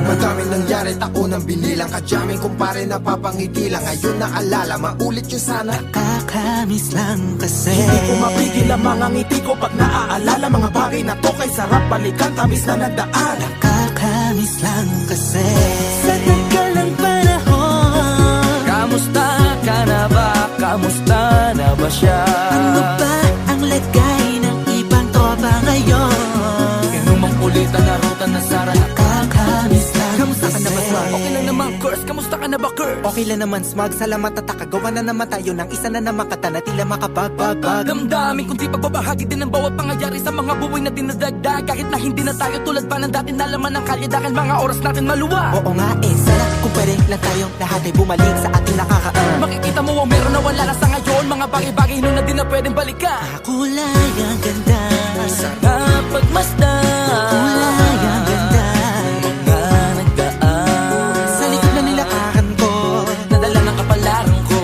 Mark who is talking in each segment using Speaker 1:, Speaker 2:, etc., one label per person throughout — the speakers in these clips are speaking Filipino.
Speaker 1: Madaming nangyari, taunang binilang, kadyaming kumpare napapangiti lang. Ngayon naalala, maulit yun sana.
Speaker 2: Nakakamiss lang kasi
Speaker 3: hindi ko mapigil ang mga ngiti ko pag naaalala. Mga bagay na to kay sarap balikan, tamis na nagdaan.
Speaker 2: Nakakamiss lang kasi sa tagal ng panahon.
Speaker 4: Kamusta ka na ba? Kamusta na ba siya?
Speaker 2: Ano ba ang lagay ng ibang tropa ngayon?
Speaker 4: Inumang kulitan na ruta na sara.
Speaker 2: Nakakamiss lang.
Speaker 4: Kamusta ka na ba, Smug? Okay lang naman, Curse. Kamusta ka na ba, Curse?
Speaker 2: Okay lang naman, Smug. Salamat at nakagawa na naman tayo ng isa na naman kata na tila makabagbag.
Speaker 4: Damdamin kundi pagbabahagi din ng bawat pangyayari sa mga buhay na dinadagdag. Kahit na hindi na tayo tulad pa ng dati, nalaman ng kalye dahil mga oras natin maluwa.
Speaker 2: Oo nga sana kung pwede lang tayong lahat ay bumalik sa ating nakakaan.
Speaker 4: Makikita mo ang meron na wala na sa ngayon. Mga bagay-bagay nun na di na pwedeng balikan.
Speaker 2: Kulay ang ganda,
Speaker 4: sarap pagmasdan.
Speaker 2: kulay ang ganda.
Speaker 4: Mga nagdaan
Speaker 2: Sa likod na nilakaran ko,
Speaker 4: nadala ng kapalaran ko.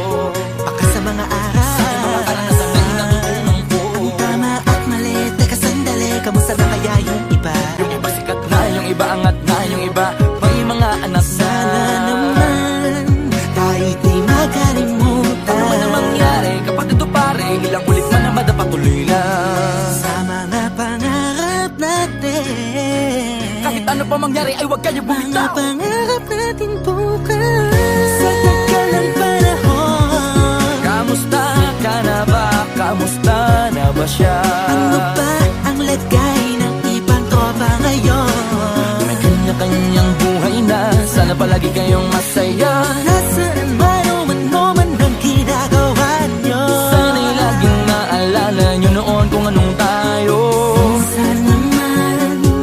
Speaker 2: baka sa mga araw
Speaker 4: Sa aking mga karanasan ay natutunan ko.
Speaker 2: ang tama at mali. Teka sandali, kamusta na kaya yung iba?
Speaker 4: Yung iba sikat na, yung iba angat na, yung iba may mga anak na.
Speaker 2: Sana naman tayo'y di makalimutan.
Speaker 4: Ano man ang mangyari, kapatid o pare, ilang ulit man na madapatuloy lang.
Speaker 2: Sa mga pangarap natin,
Speaker 4: Kahit ano pa mangyari ay huwag kayo
Speaker 2: mga
Speaker 4: bumitaw.
Speaker 2: pangarap natin bukas. Sa tagal ng panahon,
Speaker 4: Kamusta ka na ba? Kamusta na ba siya?
Speaker 2: ano ba ang lagay ng ibang tropa ngayon?
Speaker 4: May kanya-kanyang buhay na, sana palagi kayong masaya.
Speaker 2: Nasaan man o man ang ginagawa nyo?
Speaker 4: Sana'y laging naalala nyo noon kung anong tayo.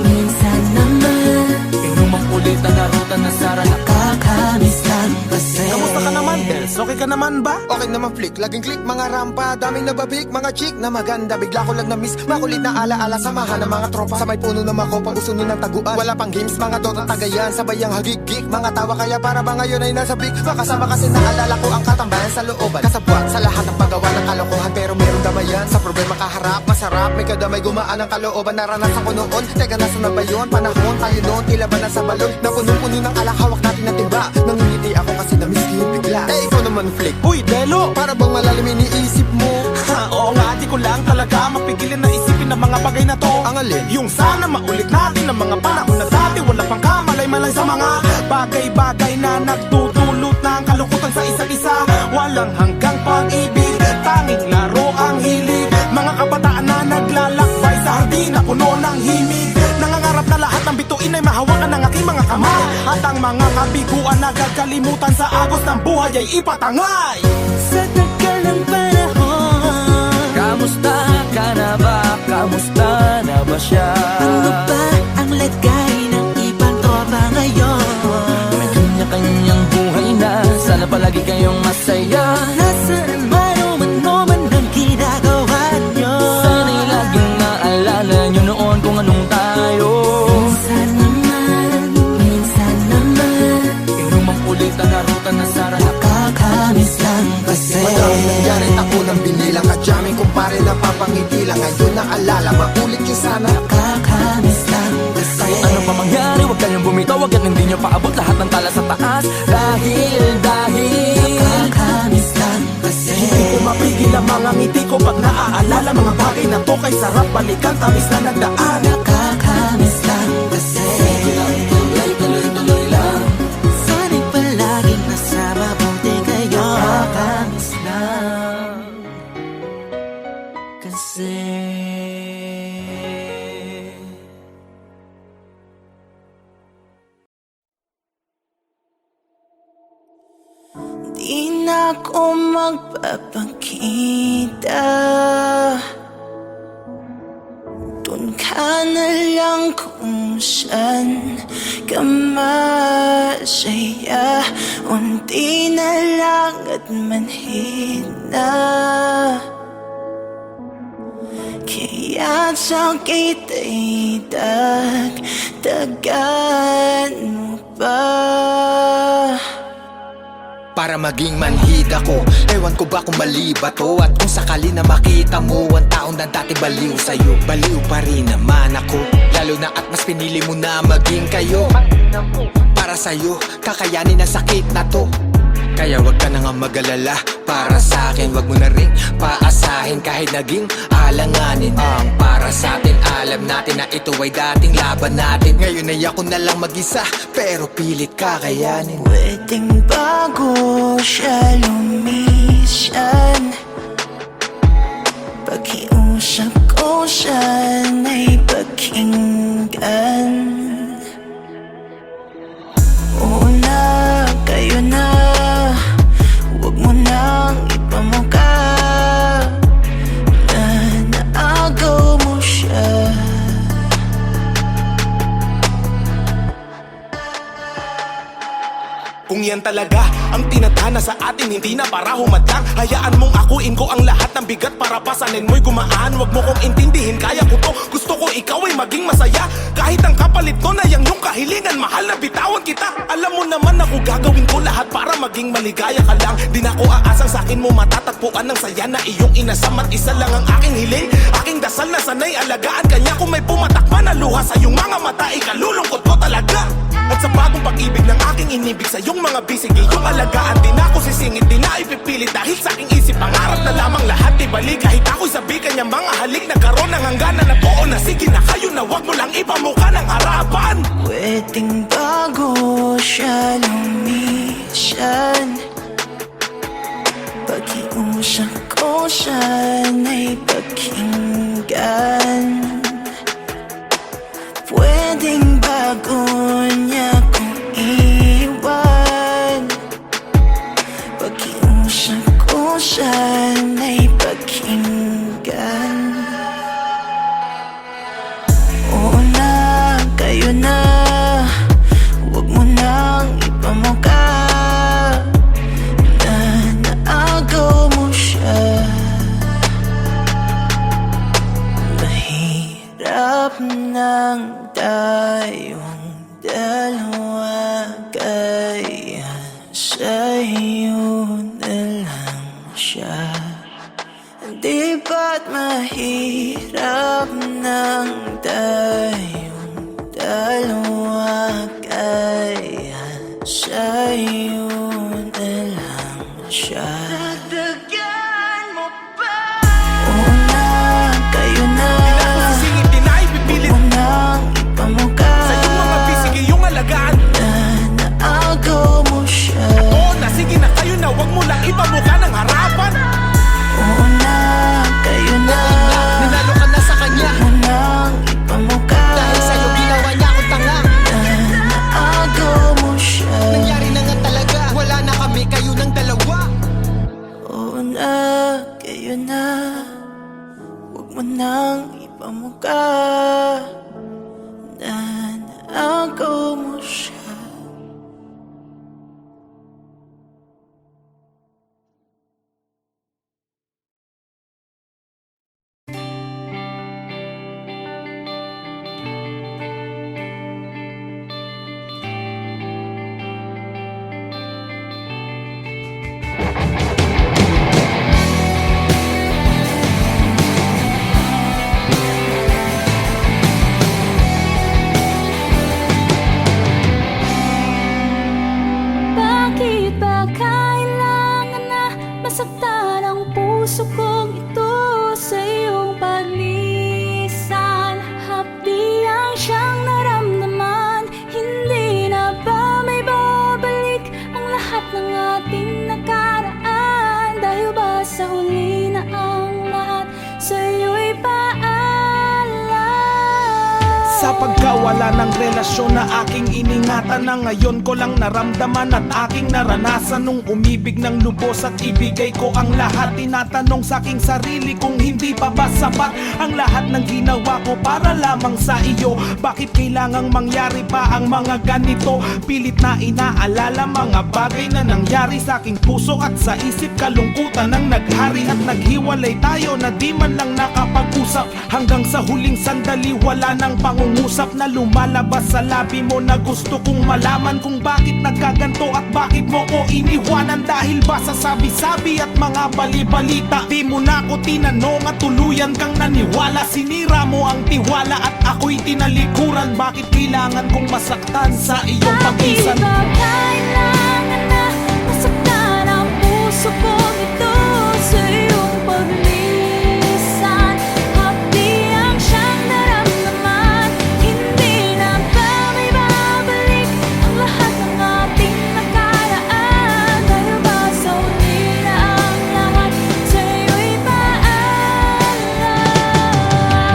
Speaker 2: Minsan naman
Speaker 4: Inumang ulitan na ruta na sara.
Speaker 2: nakakamiss lang kasi.
Speaker 3: Kamusta ka naman, Dels? Okay ka naman ba?
Speaker 1: Okay naman flick, laging click, mga rampa, daming nababik, mga chick na maganda. Bigla ko lang na-miss, makulit na alaala, samahan ng mga tropa. Sa may puno na makopa, uso nun ng taguan. Wala pang games, mga dota tagayan, sabayang hagig-gig. Mga tawa kaya para ba ngayon ay nasa big. Makasama kasi naalala ko ang katambayan sa looban. Kasabwat sa lahat ng paggawa ng kalokohan, pero merong damayan. Sa problema kaharap, masarap, may kadamay gumaan ang kalooban. Naranasan ko noon, teka nasa na ba yun? Panahon tayo noon, tila ba nasa balon? Na punong-puno ng alak, hawak natin ng timba. Nangingiti ako kasi na-miss ko yung bigla. Eh ikaw naman flick,
Speaker 3: Uy, Delo!
Speaker 1: para bang malalim iniisip mo?
Speaker 3: Ha, oo nga, di ko lang talaga mapigilin na isipin ang mga bagay na to.
Speaker 1: Ang alin?
Speaker 3: Yung sana maulit natin ang mga panahon na dati. Wala pang kamalay-malay sa mga bagay-bagay na nagdudulot ng kalungkutan sa isa't isa. Walang hanggang pag-ibig, tanging laro ang hilig. Mga kabataan na naglalakbay sa hardin na puno ng himig. Nangangarap na lahat ng bituin ay mahawakan ng aking mga kamay. At ang mga kabiguan na gagalimutan sa agos ng buhay ay ipatangay.
Speaker 2: Sa tagal ng panahon,
Speaker 4: Kamusta ka na ba? Kamusta na ba siya?
Speaker 2: ano ba ang lagay ng ibang tropa ngayon?
Speaker 4: May kanya-kanyang buhay na, sana palagi kayong masaya.
Speaker 2: Nasaan man o man ang ginagawa nyo?
Speaker 4: Sana'y laging naalala nyo noon kung anong tayo.
Speaker 2: Minsan naman
Speaker 4: Inumang ulitan na ruta na sara.
Speaker 2: nakakamiss lang kasi.
Speaker 1: Madaming nangyari, taunang binilang, kadyaming kumpare napapangiti lang. Ngayon naalala, maulit yun sana.
Speaker 2: Nakakamiss lang kasi.
Speaker 4: Kahit ano pa mangyari, huwag kayong bumitaw. Huwag hindi nyo paabot lahat ng tala sa taas. Dahil
Speaker 2: Nakakamiss lang kasi.
Speaker 3: Hindi ko mapigil ang mga ngiti ko pag naaalala. Mga bagay na to kay sarap balikan, tamis na nagdaan.
Speaker 2: Nakakamiss lang kasi.
Speaker 4: tuloy lang.
Speaker 2: Sana'y palaging nasa mabuti kayo. Nakakamiss
Speaker 4: lang
Speaker 2: kasi. Di na ako magpapakita. Doon ka na lang kung saan ka masaya. Unti na lang at manhid na. Kaya sa kita'y dagdagan mo pa.
Speaker 1: para maging manhid ako. Ewan ko ba kung mali ba to, at kung sakali na makita mo ang taong na dati baliw sa'yo, baliw pa rin naman ako. Lalo na at mas pinili mo na maging kayo. Para sa'yo, kakayanin ang sakit na to. Kaya wag ka na nga mag-alala, para sa akin wag mo na rin paasahin. Kahit naging alanganin ang para sa atin, alam natin na ito ay dating laban natin. Ngayon ay ako na lang mag-isa, pero pilit kakayanin.
Speaker 5: Pwedeng bago siya lumisan, pakiusap ko siya na'y pakinggan. Oo na, kayo na, huwag mo nang ipamuka na naagaw mo siya.
Speaker 3: Kung yan talaga ang tinadhana sa atin, hindi na para humadlang. Hayaan mong akuin ko ang lahat ng bigat para pasanin mo'y gumaan. Huwag mo kong intindihin, kaya ko to. Gusto ko ikaw ay maging masaya, kahit ang kapalit ko na yang yung kahilingan. Mahal na bitawan kita. Alam mo naman ako gagawin ko lahat para maging maligaya ka lang. Di na ko aasang sa akin mo matatagpuan ng saya na iyong inasam. At isa lang ang aking hiling, aking dasal na sanay alagaan kanya. Kung may pumatakma na luha sa iyong mga mata, ikalulungkot ko talaga. At sa bagong pag-ibig ng aking inibig sa iyong mga bisig, iyong alagaan. Di na ako sisingit, di na ipipilit, dahil sa aking isip pangarap na lamang lahat ibalik. Kahit ako'y sabi kanya mga halik, nagkaroon ng hangganan na buo na sige na kayo na, wag mo lang ipamuka ng harapan.
Speaker 5: Pwedeng bago siya lumisan, pakiusap ko siya na'y pakinggan. Pwedeng bago niya kong iwan, pakiusap ko siya na'y pakinggan. Oo na, kayo na, huwag mo nang ipamuka na naagaw mo siya. Mahirap nang tayong dalawa, kaya sa'yo na lang siya. Di ba't mahirap nang tayong dalawa, kaya sa'yo na lang siya. Dagdagan mo pa. Oo na, kayo na,
Speaker 3: Singit, di na ipipilit,
Speaker 5: huwag mo nang ipamuka
Speaker 3: sa iyong mga bisig, iyong alagaan.
Speaker 5: na naagaw mo siya.
Speaker 3: Oo na, sige na kayo na, wag mo lang ipamuka ng harapan.
Speaker 5: Oo na, kayo na,
Speaker 1: Nanalo ka na sa kanya,
Speaker 5: huwag mo nang ipamuka
Speaker 1: dahil sa'yo ginawa niya akong tanga.
Speaker 5: na naagaw mo siya.
Speaker 1: Nangyari na nga talaga, wala na kami, kayo ng dalawa.
Speaker 5: Oo na, kayo na, huwag mo nang ipamuka na naagaw mo siya.
Speaker 6: Bakit ba kailangan na masaktan ang puso kong ito sa iyong paglisan? Hapdiang siyang naramdaman, hindi na ba may babalik ang lahat ng ating nakaraan? Dahil ba sa huli na ang lahat sa iyo'y paalam?
Speaker 3: Sa pagkawala ng relasyon na aking iningatan, na ngayon ko lang naramdaman at aking naranasan. Nung umibig ng lubos at ibigay ko ang lahat, tinatanong sa aking sarili kung hindi pa ba sapat ang lahat ng ginawa ko para lamang sa iyo. Bakit kailangang mangyari pa ang mga ganito? Pilit na inaalala mga bagay na nangyari sa aking puso at sa isip. Kalungkutan ang naghari at naghiwalay tayo na di man lang nakapag-usap. Hanggang sa huling sandali wala nang pangungusap. pangungusap na lumalabas sa labi mo, na gusto kong malaman kung bakit nagkaganto at bakit mo ko iniwanan. Dahil ba sa sabi-sabi at mga bali-balita, di mo na ko tinanong at tuluyan kang naniwala. Sinira mo ang tiwala at ako'y tinalikuran. Bakit kailangan kong masaktan sa iyong pagisan?
Speaker 6: Bakit ba kailangan na masaktan ang puso kong ito sa iyong paglisan? Hapdi ang siyang naramdaman, hindi na ba may babalik ang lahat ng ating nakaraan? Dahil ba sa huli na ang lahat sa'yo'y paalam?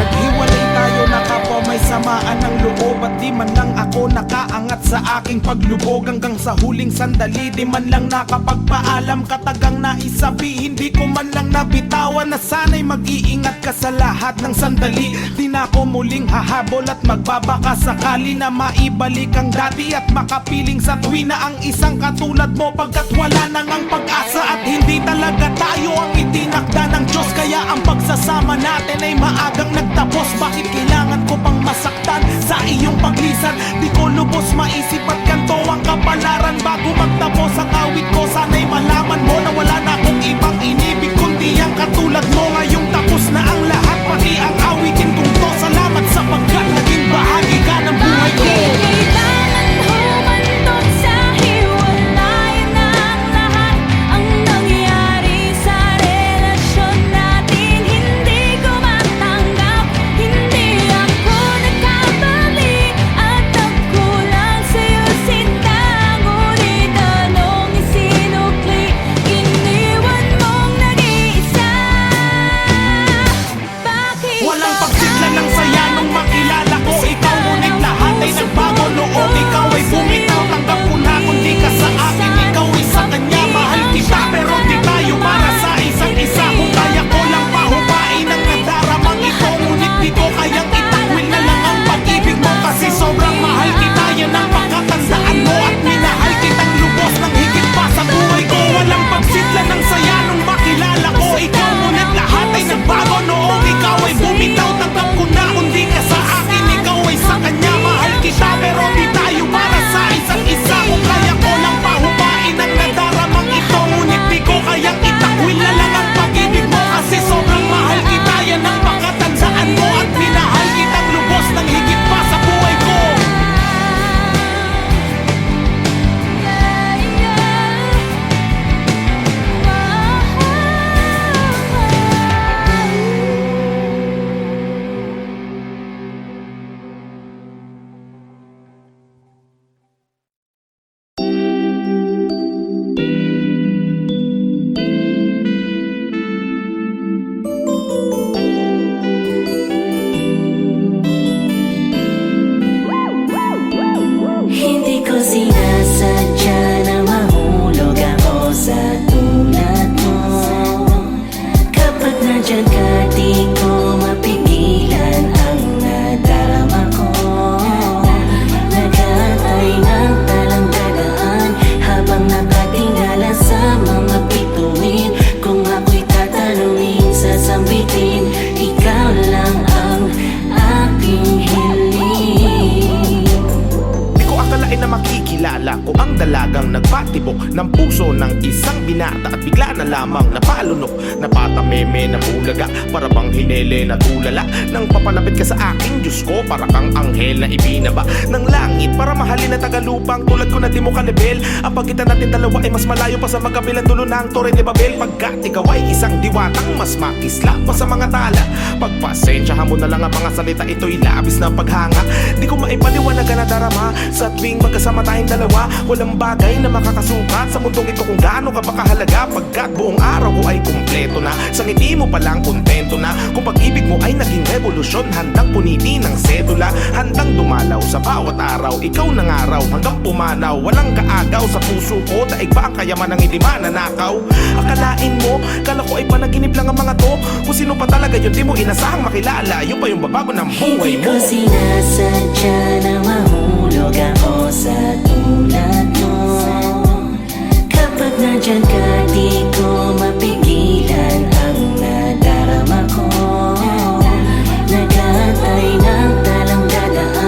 Speaker 3: Naghiwalay tayo na kapwa may samaan ng loob, at di man lang ako nakaangat sa aking paglubog. Hanggang sa huling sandali, di man lang nakapagpaalam. Katagang naisabi, hindi ko man lang nabitawan na sana'y mag-iingat ka sa lahat ng sandali. Di na ako muling hahabol at magbabaka sakali na maibalik ang dati at makapiling sa tuwi na ang isang katulad mo, pagkat wala nang ang pag-asa at hindi talaga tayo ang itinakda ng Diyos. Kaya ang pagsasama natin ay maagang nagtapos. Bakit kailangan ko pang masaktan sa iyong paglisan? Di ko lubos maisip at kanto ang kapalaran. Bago magtapos ang awit ko, sana'y malaman mo na wala na akong ibang inibig kundi ang katulad mo. Ngayong tapos na ang lahat, pati ang awitin kong to. Salamat sapagkat naging bahagi ka ng buhay ko.
Speaker 6: Bakit kailangan humantong sa hiwalayan ng lahat ang nangyari sa relasyon natin? Hindi ko matanggap, hindi ako nagkamali at nagkulang sa'yo sinta. Ngunit anong isinukli, iniwan mong nag-iisa. Bakit
Speaker 3: Walang pagsidlan ng saya nung makilala ko ikaw, ngunit lahat ay nagbago noong ikaw ay bumitaw. Tanggap ko na kung di ka sa akin, ikaw ay sa kanya. Mahal kita pero di tayo para sa isa't isa. Kung kaya ko lang pahupain ang nadaramang ito, ngunit di ko kayang itakwil na lang ang pag-ibig mo. Kasi sobrang mahal kita, yan ang pakatandaan mo. At minahal kitang lubos ng higit pa sa buhay ko. Walang pagsidlan ng saya nung makilala ko ikaw, ngunit lahat ay nagbago noong ikaw ay bumitaw. Tanggap ko na kung di ka sa akin, ikaw ay sa kanya. Mahal kita pero di tayo para sa isa't isa. Kung kaya ko lang pahupain ang nadaramang ito, ngunit di ko kayang itakwil na lang ang pag-ibig mo. Kasi sobrang mahal kita, yan ang pakatandaan mo. At minahal kitang lubos ng higit pa sa buhay ko.
Speaker 5: Hindi ko sinasadya na mahulog ako sa tulad mo. Kapag nandyan ka, di ko mapigilan ang nadarama ko. Nag-aantay ng talang dagaan habang nakatingala sa mga bituin. Kung ako'y tatanungin, sasambitin, ikaw lang ang aking hiling.
Speaker 3: Di ko akalain na makikilala ko ang dalagang nagpatibok ng puso ng isang binata, at bigla na lamang napalunok, napatameme, nabulaga, para bang hinele na tulala. Nang papalapit ka sa aking Diyos ko, para kang anghel na ibinaba ng langit para mahalin na tagalupang tulad ko na di mo kalibel. Ang pagitan natin dalawa ay mas malayo pa sa magkabilang dulo ng Torre de Babel. Pagkat ikaw ay isang diwatang mas makisla pa sa mga tala. Pagpasensyahan mo na lang ang mga salita, ito'y labis na paghanga. Di ko maipaliwanagan na darama sa tuwing magkasama tayong dalawa. Walang bagay na makakasukat sa mundong ito kung gaano ka ba kahalaga. Pagkat buong araw ko ay kumpleto na, sa ngiti mo palang kontento na. Kung pag-ibig mo ay naging revolusyon, handang punitin ng sedula, handang dumalaw sa bawat araw. Ikaw ng araw hanggang pumanaw, walang kaagaw sa puso ko. Daig ba ang kayaman ng hindi mananakaw? Akalain mo, kala ko ay panaginip lang ang mga to. Kung sino pa talaga yun, di mo inasahang makilala. Yun pa yung babago ng buhay
Speaker 5: Hindi
Speaker 3: mo.
Speaker 5: ko sinasadya na mahulog ako sa tulad mo. Kapag nandyan ka, di ko mapigilan ang nadarama ko. Nag-aantay ng talang dagaan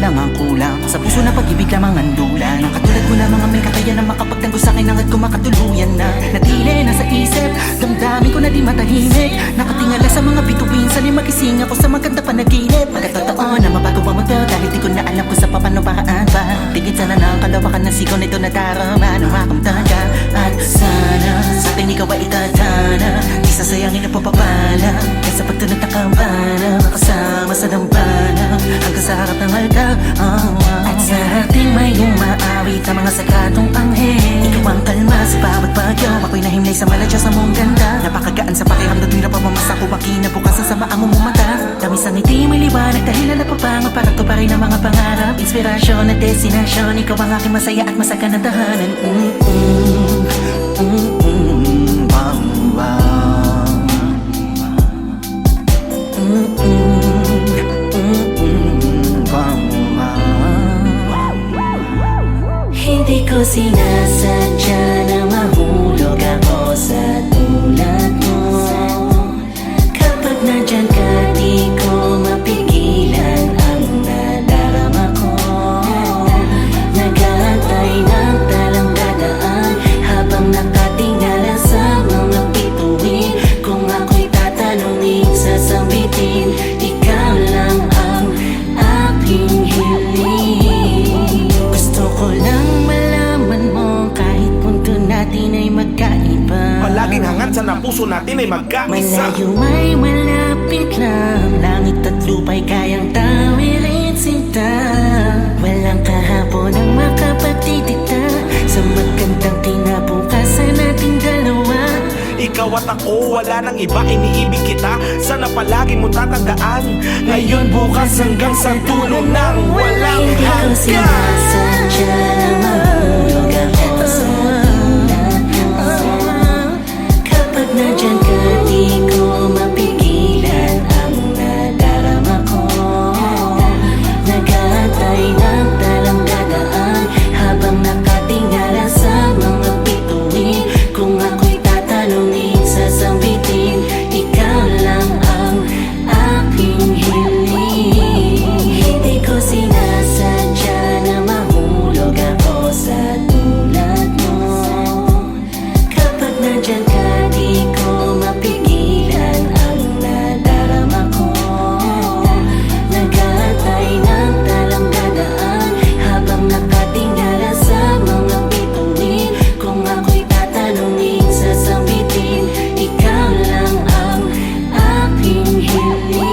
Speaker 2: lang ang kulang. Sa puso na pag-ibig lamang ang dula. Nang katulad ko na mga may kakayanan makapagtanggol sa akin hangad ko makatuluyan na. Natili na sa isip, damdamin ko na di matahimik. Nakatingala sa mga bituin, sali magising ako sa maganda panaginip. Pagkatotoo na mabago ang mundo dahil di ko na alam kung sa paano paraan pa. Tingin sana na ang kalawakan ng sigaw na ito na darama nung makamtan ka. At sana sa akin ikaw ay itatana, di sasayangin na papapala. Kaya sa pagtunod na kampana, makasama sa dambana hanggang sa harap ng altar. At sa ating may umaawit ang mga sakatong anghel. Ikaw ang kalma sa bawat bagyo, ako'y nahimlay sa maladya sa mong ganda. Napakagaan sa pakiramdam tuwing napamamasa ko makinabukasan sa maamo mong mata. Tamis ang ngiti may liwanag dahilan na papanga para to pa rin ang mga pangarap. Inspirasyon at destinasyon, ikaw ang aking masaya at masagan na tahanan. Wow, wow.
Speaker 5: Hindi ko sinasadya na mahulog ako sa tulad mo. Kapag nandyan ka, di ko mapigilan ang nadarama ko. Nag-aantay ng talang dadaan habang nakatingala sa mga bituin. Kung ako'y tatanungin, sasabitin, ikaw lang ang aking hiling. Gusto ko lang malaman mo kahit punto natin ay magkaiba.
Speaker 3: Palaging hangad sa puso natin ay magkaisa.
Speaker 5: Malayo may malapit lang, langit at lupa'y kayang tawirin sinta. Walang kahapon ang makapagtitikta sa magandang kinabukasan nating dalawa.
Speaker 3: Ikaw at ako, wala nang iba, iniibig kita. Sana palagi mo tatandaan, ngayon, bukas, hanggang sa dulo ng walang
Speaker 5: Hindi ko
Speaker 3: hanggan.
Speaker 5: sinasadya na mahulog ako sa tulad mo. Kapag nandyan ka, di ko mapigilan ang nadarama ko. Nag-aantay ng talang dadaan habang nakatingala sa mga bituin. Kung ako'y tatanungin, sasabitin, ikaw lang ang aking hiling. Hindi ko sinasadya na mahulog ako sa tulad mo. Kapag nandyan ka, di ko mapigilan ang nadarama ko. Nag-aantay ng talang dadaan habang nakatingala sa mga bituin. Kung ako'y tatanungin, sasabitin, ikaw lang ang aking hiling.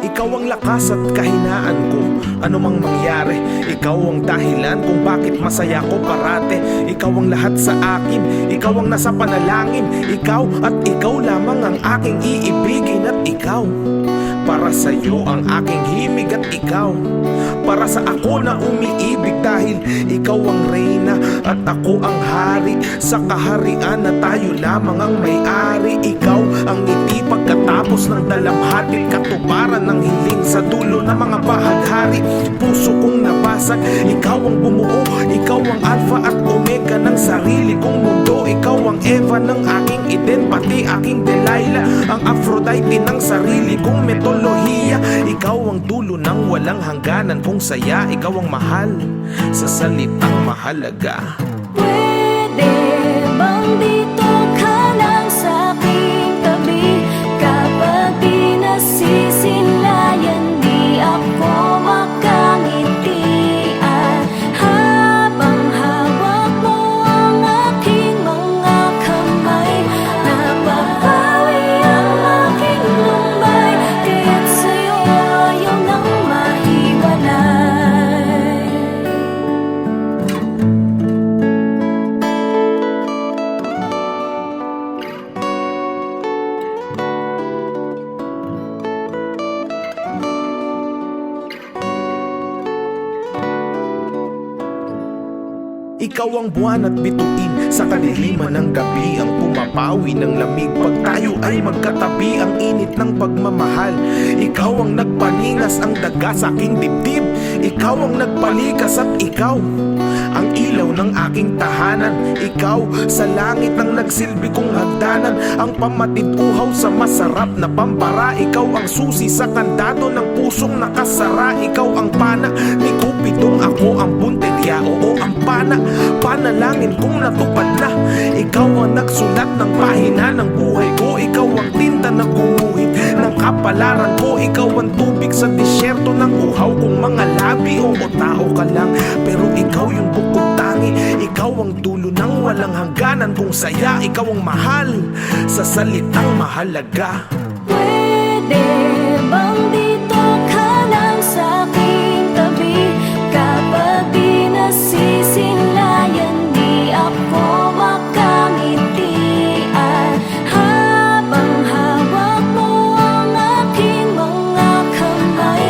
Speaker 3: Ikaw ang lakas at kahinaan ko, ano mang mangyari. Ikaw ang dahilan kung bakit masaya ko parate. Ikaw ang lahat sa akin, ikaw ang nasa panalangin. Ikaw at ikaw lamang ang aking iibigin. At ikaw, para sa'yo ang aking himig. At ikaw, para sa ako na umiibig. Dahil ikaw ang reyna at ako ang hari sa kaharian na tayo lamang ang may-ari. Ikaw ang ngiti pagkatapos ng dalamhati, katuparan ng hiling sa dulo ng mga bahaghari. Puso kong nabasag, ikaw ang bumuo. Ikaw ang alpha at omega ng sarili kong mundo. Ikaw ang Eva ng aking Eden, pati aking Delilah, ang Aphrodite ng sarili kong mitolohiya. Ikaw ang dulo ng walang hangganan kong saya. Ikaw ang mahal sa salitang mahalaga.
Speaker 6: Pwede bang dito ka lang sa aking tabi? Kapag di nasisilayan
Speaker 3: Ikaw ang buwan at bituin sa kadiliman ng gabi, ang pumapawi ng lamig pag tayo ay magkatabi, ang init ng pagmamahal. Ikaw ang nagpaningas ang daga sa aking dibdib, ikaw ang nagpalikas at ikaw ang ilaw ng aking tahanan. Ikaw sa langit ang nagsilbi kong hagdanan, ang pamatid uhaw sa masarap na pampara. Ikaw ang susi sa kandado ng pusong nakasara. Ikaw ang pana ni Cupidong, ako ang punteriya, oo ang pana. Panalangin kong natupad na. Ikaw ang nagsulat ng pahina ng buhay ko, ikaw ang tinta na gumuhit ng kapalaran ko. Ikaw ang tubig sa disyerto ng uhaw kong mga labi. Oo, tao ka lang, pero ikaw yung bukod tangi. Ikaw ang dulo ng walang hangganan kong saya. Ikaw ang mahal sa salitang mahalaga.
Speaker 6: Pwede bang dito ka lang sa aking tabi? Kapag di nasisilayan, di ako makamitian. Habang hawak mo ang aking mga kamay,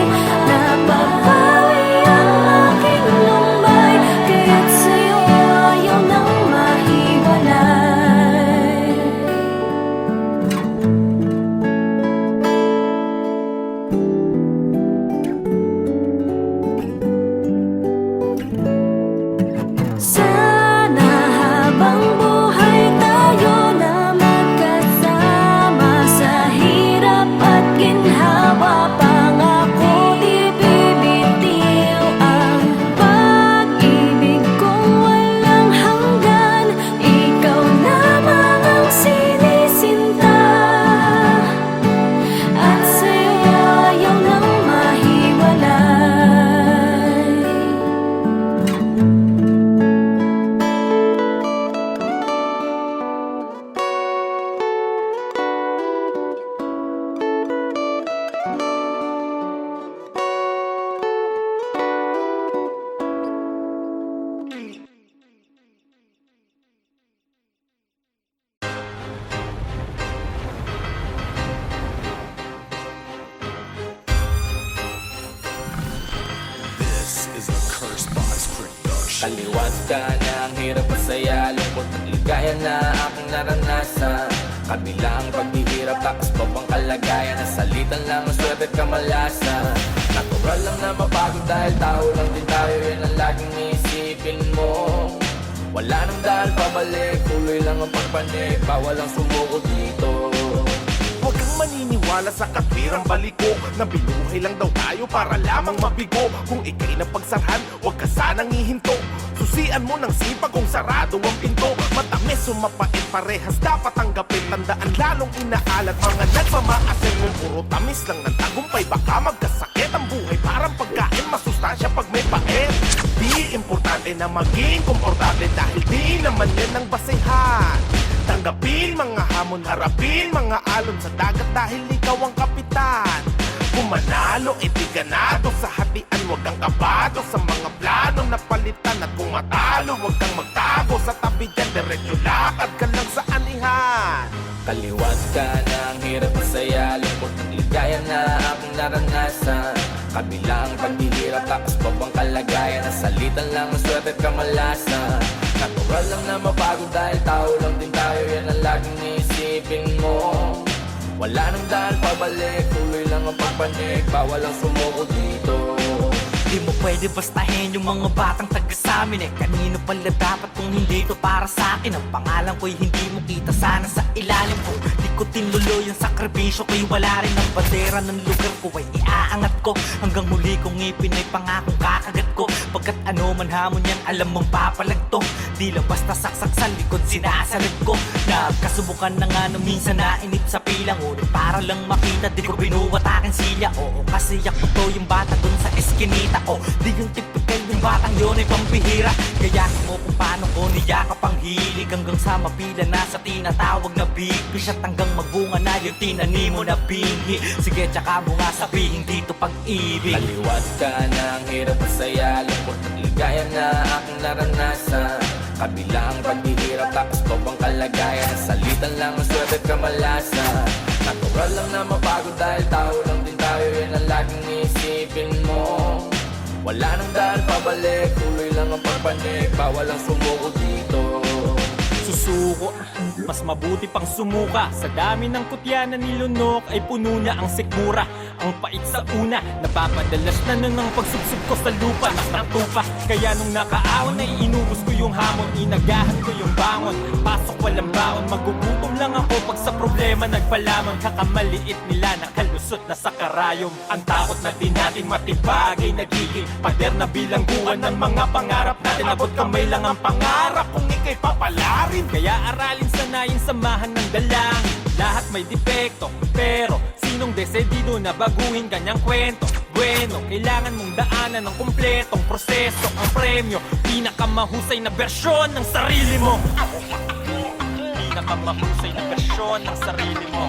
Speaker 6: napapawi ang aking lumbay, kaya't sa'yo ayaw nang mahiwalay. Sana habang buhay tayo na magkasama, sa hirap at ginhawa, pangako di bibitiw ang pag-ibig kong walang hanggan. Ikaw lamang ang sinisinta, at sa'yo ayaw nang mahiwalay.
Speaker 4: Kaliwat ka na ang hirap at saya, lungkot at ligaya na aking naranasan. Kabilang paghihirap, takas pa bang kalagayan, nasalitan lang ang swerte at kamalasan. Natural lang na mapagod dahil tao lang din tayo, yan ang laging iisipin mo. Wala nang dahil pabalik, tuloy lang ang pagpanik, bawal ang sumuko dito.
Speaker 3: Huwag kang maniniwala sa katwirang baliko, na binuhay lang daw tayo para lamang mabigo. Kung ika'y napagsarhan, huwag ka sanang ihinto. Susian mo ng sipag kung sarado ang pinto. Matamis o mapait, parehas dapat tanggapin. Tandaan lalong inaalat mga nagmamaasin. Kung puro tamis lang ng tagumpay, baka magkasakit. Ang buhay parang pagkain, masustansya pag may pait. Di importante na maging komportable, dahil di naman yan ang basehan. Tanggapin mga hamon, harapin mga alon sa dagat, dahil ikaw ang kapitan. Kung manalo, di ganado sa hatian, huwag kang kabado sa mga planong napalitan. At kung matalo, huwag kang magtago sa tabi dyan, diretso lakad ka lang sa anihan.
Speaker 4: Kaliwat ka na ang hirap at saya, lungkot at ligaya na aking naranasan. Kabilang paghihirap, takas pa bang kalagayan, nasalitan lang ang swerte at kamalasan. Natural lang na mapagod dahil tao lang din tayo, yan ang laging iisipin mo. Wala nang dahil pabalik, tuloy lang ang pagpanik, bawal ang sumuko dito.
Speaker 2: Di mo pwede bastahin yung mga batang taga samin. Kanino pala dapat kung hindi to para sa akin? Ang pangalan ko'y hindi mo kita sana sa ilalim ko. Di ko tinuloy ang sakripisyo ko'y wala rin ang bandera ng lugar ko ay iaangat ko. Hanggang huli kong ipinay pangakong kakagat ko. Pagkat ano man hamon yan, alam mong papalagto. Di lang basta saksak sa likod, sinasalag ko. Nagkasubukan na nga nung minsan nainip sa pilang. Ngunit para lang makita, di ko binuwat aking silya. Oo, kasi ako to yung bata dun sa eskinita. O, di yung typical yung batang yun ay pambihira. Kaya mo kung paano ko niyakap ang hilig, hanggang sa mapila na sa tinatawag na big fish. At hanggang magbunga na yung tinanim mo na binhi. Sige, tsaka mo nga sabihin dito pag-ibig.
Speaker 4: Kaliwat ka na ang hirap at saya, lungkot at ligaya na aking naranasan. Kabilang paghihirap, takas pa bang kalagayan, nasalitan lang ang swerte at kamalasan. Natural lang na mapagod dahil tao lang din tayo, yan ang laging iisipin mo. Wala nang daan pabalik, tuloy lang ang pagpanik. Bawal ang sumuko dito.
Speaker 3: Susuko, mas mabuti pang sumuka. Sa dami ng kutya na nilunok ay puno na ang sikmura. Ang pait sa una, napapadalas na nun ang pagsubsob ko sa lupa. Mas natupa, kaya nung nakaaon ay inubos ko yung hamon. Inagahan ko yung bangon, pasok walang baon. Magugutom lang ako pag sa problema nagpalamon. Kakamaliit nila nakalusot na sa karayom. Ang takot na di natin matibag ay nagiging pader na bilangguan ng mga pangarap natin. Abot kamay lang ang pangarap kung ika'y papalarin. Kaya aralin sanayin samahan ng dalangin. Lahat may depekto, pero sinong desedido na baguhin kanyang kwento? Bueno, kailangan mong daanan ng kumpletong proseso. Ang premyo, pinakamahusay na bersyon ng sarili mo. Pinakamahusay na bersyon ng sarili mo.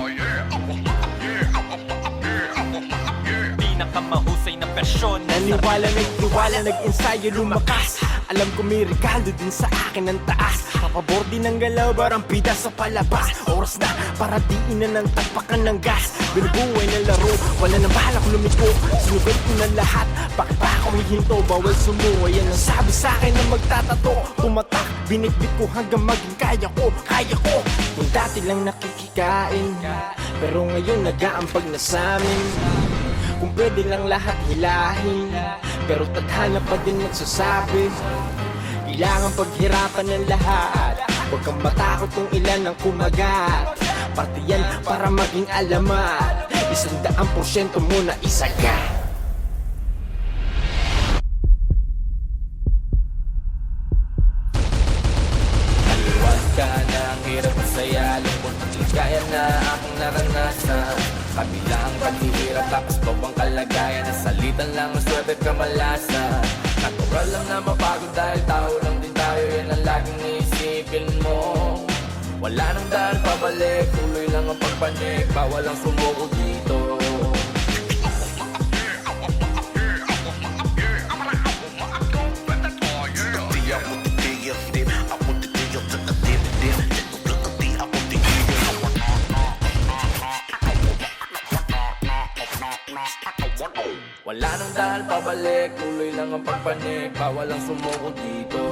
Speaker 3: Pinakamahusay na bersyon ng
Speaker 7: Naniwala, nagtiwala, nag-ensayo, lumakas. Alam ko may regalo din sa akin ng taas. Kapabor din ng galaw, barang pida sa palabas. Oras na para diin na ng tapakan ng gas. Binubuhay ng laro, wala nang balak lumiko. Sinugat ko na lahat, bakit pa ako hihinto? Bawal sumuha, yan ang sabi sa akin na magtatato. Pumatak, binitbit ko hanggang maging kaya ko. Yung dati lang nakikikain, pero ngayon nag-aampag na sa'min. Kung pwede lang lahat hilahin, pero tadhana pa din magsasabi. Kailangan paghirapan ng lahat. Huwag kang matakot kung ilan ang kumagat. Parte yan para maging alamat. 100% mo na isaga.
Speaker 4: Aliwag ka na ang hirap at saya, lungkot at ligaya na aking naranasan. Kabilang paghihirap tapos babang kalagayan. Nasalitan lang ang swerte at kamalasan. Natural lang na mapagod dahil tao lang din tayo. Yan ang laging iisipin mo. Wala nang daan pabalik, tuloy lang ang pagpanik. Bawal ang sumuko dito. Wala nang daan pabalik, tuloy lang ang pagpanik. Bawal ang sumuko dito.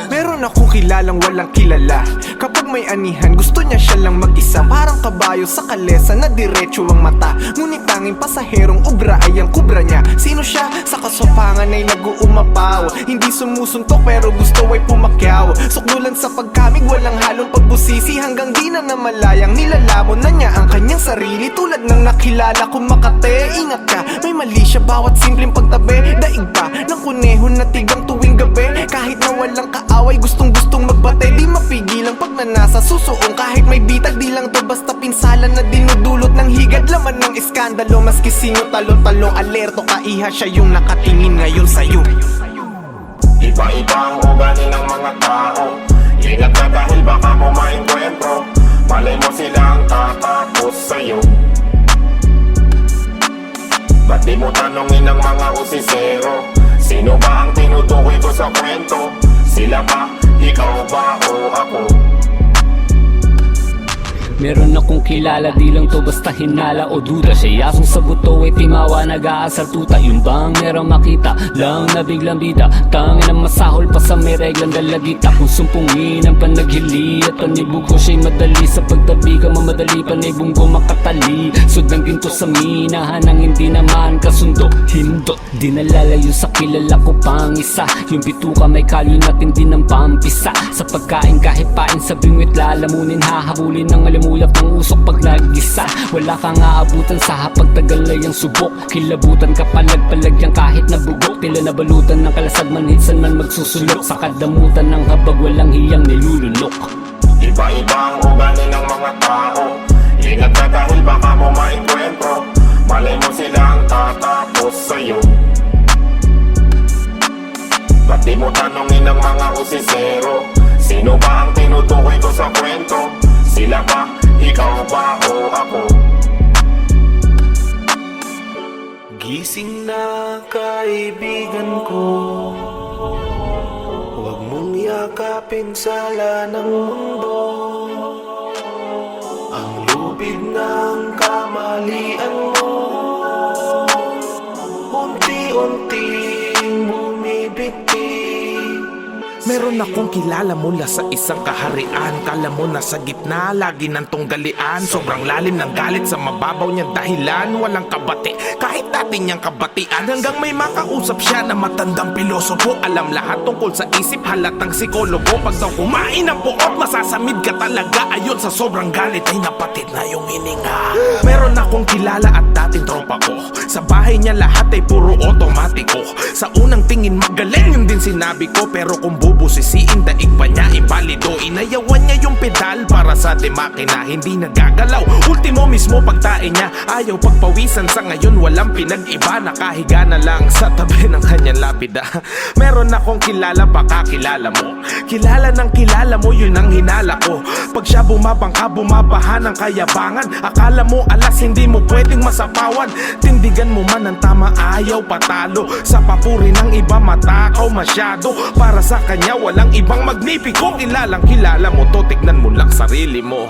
Speaker 7: Meron akong kilalang walang kilala. Kapag may anihan, gusto niya siya lang mag-isa. Parang kabayo sa kalesa na diretso ang mata. Ngunit tanging pasaherong ubra ay ang kubra niya. Sino siya? Sa kasopangan ay nag-uumapaw. Hindi sumusuntok pero gusto ay pumakyaw. Sukdulan sa pagkamig, walang halong pagbusisi. Hanggang di na namalayang nilalamon na niya ang kanyang sarili. Tulad ng nakilala kong Makate. Ingat ka, may mali siya bawat simpleng pagtabi. Daig pa ng kuneho na tigang tuwing gabi. Kahit na walang kaaway, gustong-gustong magbate. Di mapigilang pag nanasa susuong. Kahit may bitag, di lang to basta pinsalan na dinudulot ng higad. Laman ng iskandalo, maski sino talong-talong. Alerto ka, iha siya yung nakatingin ngayon sa'yo.
Speaker 8: Iba-iba ang ugali ng mga tao. Ingat ka dahil baka mo maengkwentro. Malay mo silang tatapos sa'yo. Ba't di mo tanongin ang mga usisero? Sino ba ang tinutukoy ko sa kwento? Sila ba? Ikaw ba o ako?
Speaker 9: Meron akong kilala, di lang to basta hinala o duda. Siya yasong sa buto ay timawa, nag-aasar tuta. Yung bang meron makita, lang na biglang bida. Tangin ang masahol pa sa may reglang dalagita. Kung sumpungin ang panaghili at panibog ko siya'y madali. Sa pagtabi ka mamadali, panibong ko makatali. Sudang ginto sa minahan ang hindi naman kasundo. Hindot, di nalalayo sa kilala ko pang isa. Yung bituka may kalyo natin din ng pampisa. Sa pagkain kahit pain sa bingwit lalamunin, hahabulin ng alam mulap ng usok pag nag-isa. Wala kang aabutan sa hapag tagal na yung subok. Kilabutan ka palag-palagyang kahit nabugok. Tila nabalutan ng kalasag manhitsan man magsusulok. Sa kadamutan ng habag walang hiyang nilulunok.
Speaker 8: Iba-iba ang ugali ng mga tao. Ingat ka dahil baka mo maengkwentro. Malay mo silang tatapos
Speaker 3: na kaibigan ko, huwag mong yakapin sala ng mundo. Ang lupig ng kamalian mo, unti-unting bumibigti. Meron akong kilala mula sa isang kaharian. Kala mo nasa gitna, lagi ng tunggalian. Sobrang lalim ng galit sa mababaw niyang dahilan. Walang kabati, kahit dati niyang kabatian. Hanggang may makausap siya na matandang pilosopo. Alam lahat tungkol sa isip, halatang psikologo. Pag daw kumain ng puot, masasamid ka talaga. Ayon sa sobrang galit ay napatid na yung hininga. Meron akong kilala at dating tropa ko. Sa bahay niya lahat ay puro otomatiko. Sa unang tingin magaling yung din sinabi ko. Pero kung bubusisiin, daig pa niya imbalido. Inayawan niya yung pedal para sa makina, hindi nagagalaw. Ultimo mismo pagtae niya, ayaw pagpawisan. Sa ngayon walang pinag-iba, nakahiga na lang sa tabi ng kanyang lapida. Meron akong kilala, baka kilala mo. Kilala ng kilala mo, yun ang hinala ko. Pag siya bumabangka, bumabaha ng kayabangan. Akala mo alas, hindi mo pwedeng masapawan. Tindigan mo man ang tama, ayaw patalo. Sa papuri ng iba, matakaw masyado. Para sa kanya walang ibang magnipiko. Kilalang kilala mo to, tignan mo lang sarili mo.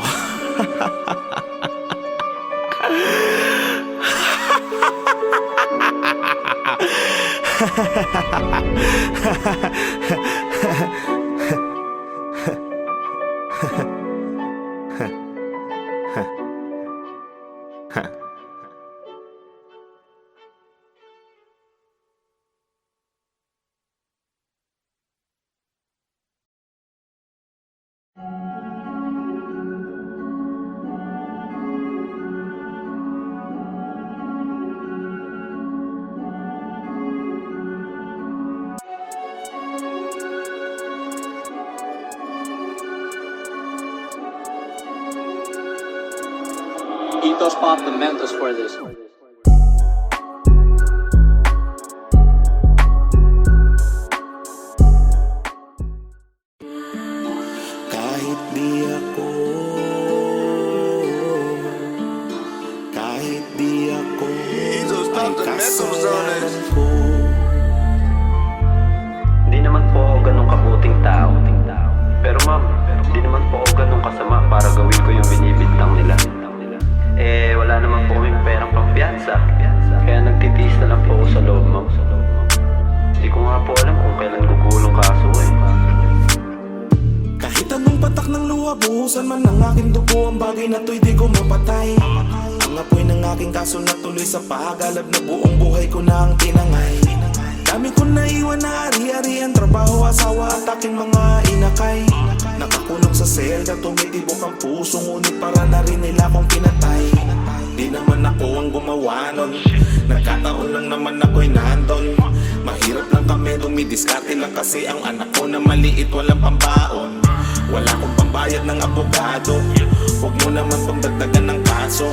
Speaker 9: Itos pop the Mentos for this.
Speaker 3: Kahit di ako, kahit di ako ay kasalanan ko.
Speaker 10: Di naman po ako ganun kabuting tao. Pero ma'am, di naman po ako ganun kasama para gawin ko yung binibintang nila. Eh, wala naman po kaming perang pampiyansa. Kaya nagtitiis na lang po ako sa loob, ma'am. Di ko nga po alam kung kailan gugulong kaso eh.
Speaker 3: Kahit anong patak ng luha, buhusan man ng aking dugo, ang bagay na to'y di ko mapatay. Ang apoy ng aking kaso na tuloy sa paghalab na buong buhay ko na ang tinangay. Dami ko naiwan na ari-arian, trabaho, asawa at aking mga inakay. Nakakulong sa selda, tumitibok ang puso, ngunit para na rin nila akong pinatay. Di naman ako ang gumawa nun, nagkataon lang naman ako'y nandun. Mahirap lang kami, dumidiskarte lang kasi ang anak ko na maliit, walang pambaon. Wala akong pambayad ng abogado, huwag mo naman pang dagdagan ng kaso.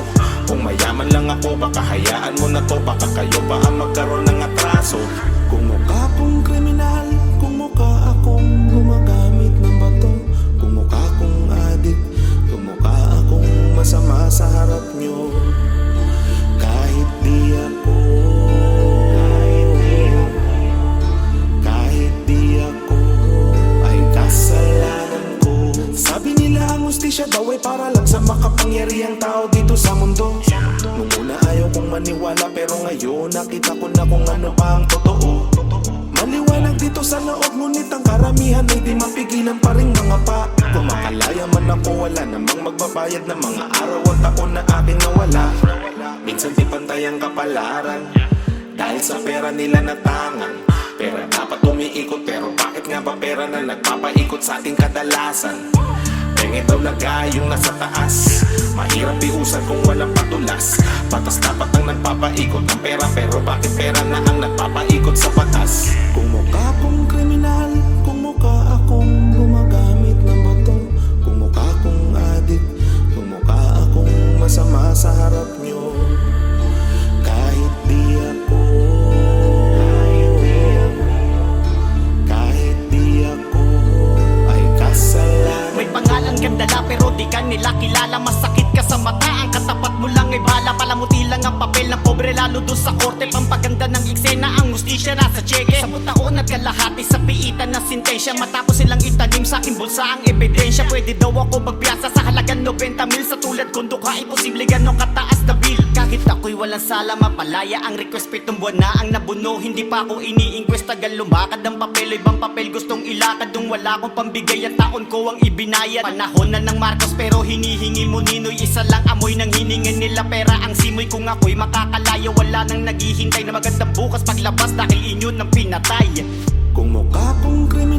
Speaker 3: Kung mayaman lang ako, baka hayaan mo na to, baka kayo pa ang magkaroon ng atraso. Kung mukha kong kriminal, kung mukha akong gumagamit ng bato, kung mukha kong adik, kung mukha akong masama sa harap nyo. Kahit di ako, kahit di ako ay kasalanan ko. Sabi nila ang hustisya daw ay para lang sa makapangyarihang tao dito sa mundo. Nung una ayaw kong maniwala, pero ngayon nakita ko na kung ano pa ang totoo. Maliwanag dito sa loob, ngunit ang karamihan ay di mapigilan pa rin mga pa. Kung makalaya man ako, wala namang magbabayad ng mga araw at taon na akin nawala. Minsan di pantay ang kapalaran, dahil sa pera nila natangan. Pera dapat umiikot, pero bakit nga ba pera na nagpapaikot sa ating kadalasan? Penge daw lagay yung nasa taas, mahirap iusad kung walang patulas. Batas dapat ang nagpapaikot ng pera, pero bakit pera na ang nagpapaikot sa batas? Kung mukha kong kriminal, kung mukha akong gumagamit ng bato, kung mukha kong adik, kung mukha akong masama sa harap nyo. Kahit di ako, kahit di ako ay kasalanan.
Speaker 7: May pangalan kang dala pero di ka nila kilala. Masakit ka sa mata, ang katapat mo lang ay bala. Palamuti lang ang papel papel na pobre lalo doon sa korte. Pampaganda ng eksena, ang hustisya nasa cheque. 10 taon at kalahati sa piitan ng sintensya. Matapos silang itanim sa aking bulsa ang ebidensya. Pwede daw ako magpiyasa sa halagang 90 mil. Sa tulad kong dukha, imposible ganong kataas na bill. Kahit ako'y walang sala, mapalaya ang request. 7 buwan na ang nabuno, hindi pa ako ini-inquest. Tagal lumakad ang papel, ibang papel gustong ilakad. Nung wala akong pambigay at taon ko ang ibinayad. Panahon na ng Marcos pero hinihingi mo ninoy. Isa lang amoy ng hiningan nila pera ang simoy. Kung ako'y makakalaya, wala nang naghihintay na magandang bukas paglabas dahil inyo ng pinatay.
Speaker 3: Kung mukha kong krimen